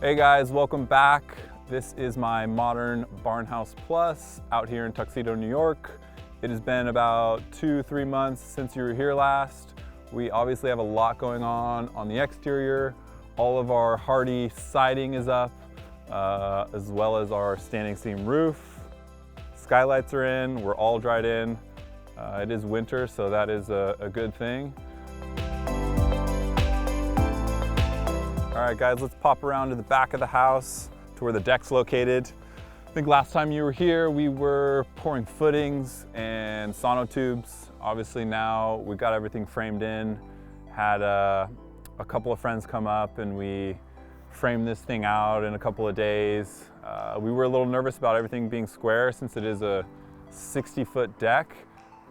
Hey guys, welcome back. This is my modern Barnhouse Plus out here in Tuxedo, New York. It has been about 2-3 months since you were here last. We obviously have a lot going on the exterior. All of our hardy siding is up, as well as our standing seam roof. Skylights are in, we're all dried in. It is winter, so that is a good thing. All right guys, let's pop around to the back of the house to where the deck's located. I think last time you were here, we were pouring footings and sonotubes. Obviously now we got everything framed in. Had a couple of friends come up and we framed this thing out in a couple of days. We were a little nervous about everything being square since it is a 60-foot deck,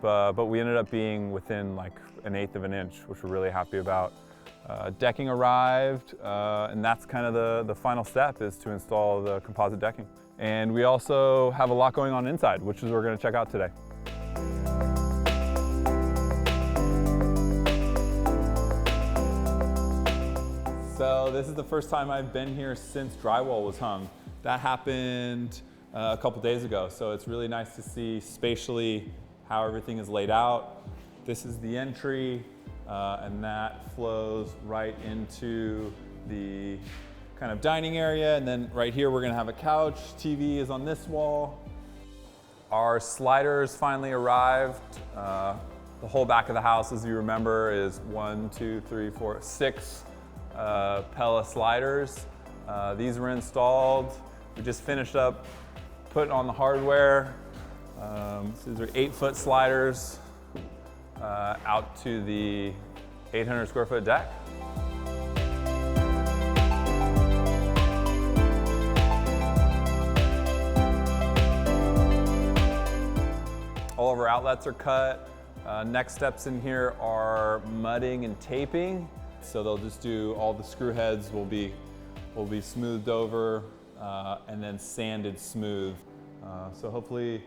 but we ended up being within like 1/8 of an inch, which we're really happy about. Decking arrived, and that's kind of the final step, is to install the composite decking. And we also have a lot going on inside, which is what we're going to check out today. So this is the first time I've been here since drywall was hung. That happened a couple days ago, so it's really nice to see spatially how everything is laid out. This is the entry. And that flows right into the kind of dining area. And then right here, we're gonna have a couch. TV is on this wall. Our sliders finally arrived. The whole back of the house, as you remember, is 6 Pella sliders. These were installed. We just finished up putting on the hardware. So these are 8-foot sliders. Out to the 800 square foot deck. All of our outlets are cut. Next steps in here are mudding and taping. So they'll just do all the screw heads will be smoothed over and then sanded smooth. So hopefully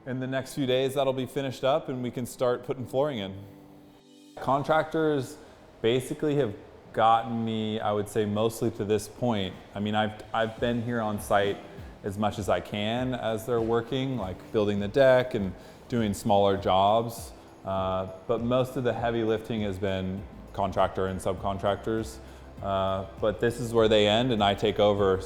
in the next few days, that'll be finished up and we can start putting flooring in. Contractors basically have gotten me, I would say, mostly to this point. I mean, I've been here on site as much as I can as they're working, like building the deck and doing smaller jobs. But most of the heavy lifting has been contractor and subcontractors. But this is where they end and I take over.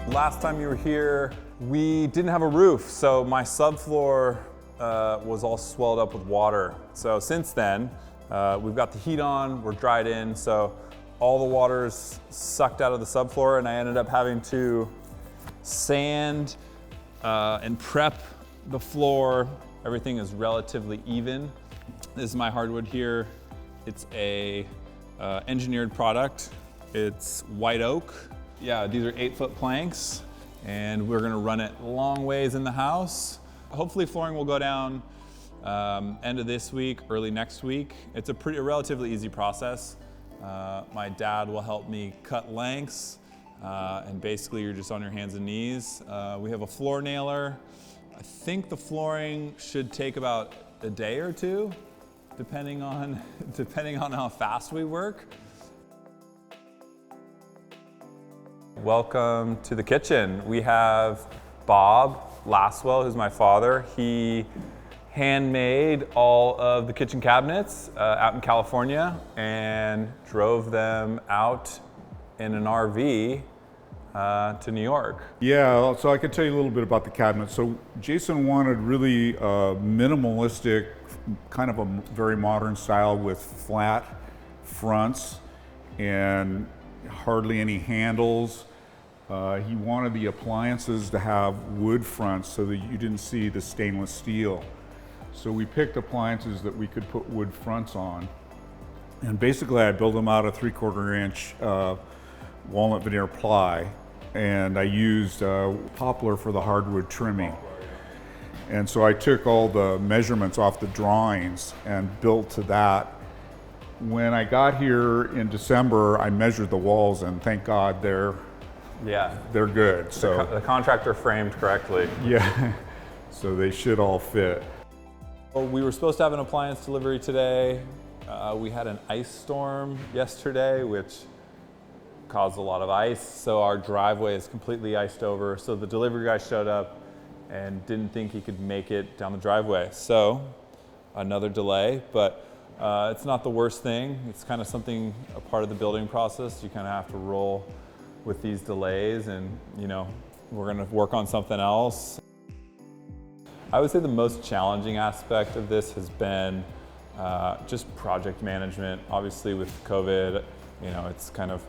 Last time you were here, we didn't have a roof, so my subfloor was all swelled up with water. So since then, we've got the heat on, we're dried in, so all the water's sucked out of the subfloor, and I ended up having to sand and prep the floor. Everything is relatively even. This is my hardwood here. It's a engineered product. It's white oak. Yeah, these are 8-foot planks, and we're gonna run it long ways in the house. Hopefully flooring will go down end of this week, early next week. It's a relatively easy process. My dad will help me cut lengths, and basically you're just on your hands and knees. We have a floor nailer. I think the flooring should take about a day or two, depending on how fast we work. Welcome to the kitchen. We have Bob Laswell, who's my father. He handmade all of the kitchen cabinets out in California and drove them out in an RV to New York. Yeah, so I could tell you a little bit about the cabinet. So Jason wanted really minimalistic, kind of a very modern style with flat fronts and hardly any handles. He wanted the appliances to have wood fronts so that you didn't see the stainless steel. So we picked appliances that we could put wood fronts on. And basically I built them out of 3/4 inch walnut veneer ply. And I used poplar for the hardwood trimming. And so I took all the measurements off the drawings and built to that. When I got here in December, I measured the walls, and thank God they're Yeah, they're good. So the contractor framed correctly. yeah, so they should all fit. Well, we were supposed to have an appliance delivery today. We had an ice storm yesterday, which caused a lot of ice, so our driveway is completely iced over. So the delivery guy showed up and didn't think he could make it down the driveway. So another delay, but it's not the worst thing. It's kind of something, a part of the building process. You kind of have to roll with these delays, and you know, we're gonna work on something else. I would say the most challenging aspect of this has been just project management. Obviously with COVID, you know, it's kind of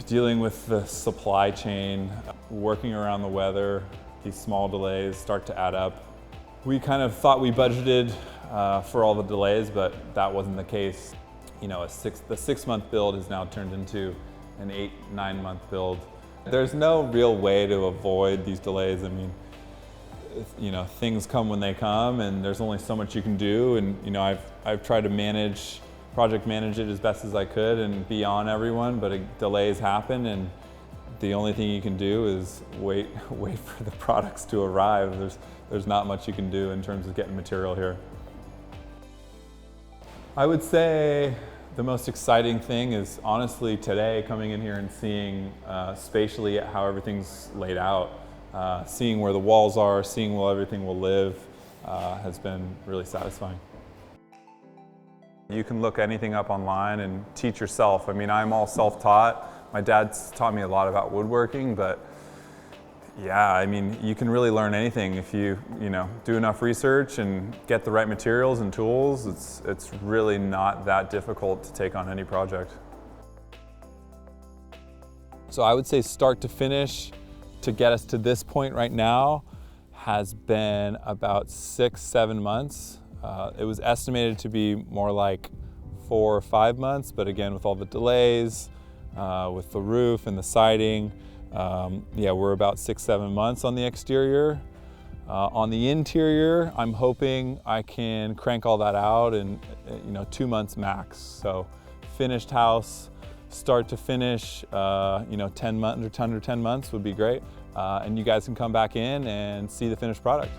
dealing with the supply chain, working around the weather. These small delays start to add up. We kind of thought we budgeted for all the delays, but that wasn't the case. You know, the 6-month build has now turned into an 8-9 month build. There's no real way to avoid these delays. I mean, you know, things come when they come, and there's only so much you can do. And you know, I've tried to project manage it as best as I could and be on everyone, but delays happen, and the only thing you can do is wait for the products to arrive. There's not much you can do in terms of getting material here. I would say the most exciting thing is honestly today coming in here and seeing spatially how everything's laid out. Seeing where the walls are, seeing where everything will live has been really satisfying. You can look anything up online and teach yourself. I mean, I'm all self-taught. My dad's taught me a lot about woodworking, but yeah, I mean, you can really learn anything if you know, do enough research and get the right materials and tools. It's really not that difficult to take on any project. So I would say start to finish, to get us to this point right now, has been about 6-7 months. It was estimated to be more like 4 or 5 months, but again, with all the delays, with the roof and the siding, yeah, we're about 6-7 months on the exterior. On the interior, I'm hoping I can crank all that out in 2 months max. So finished house, start to finish, 10 months, under 10 months would be great. And you guys can come back in and see the finished product.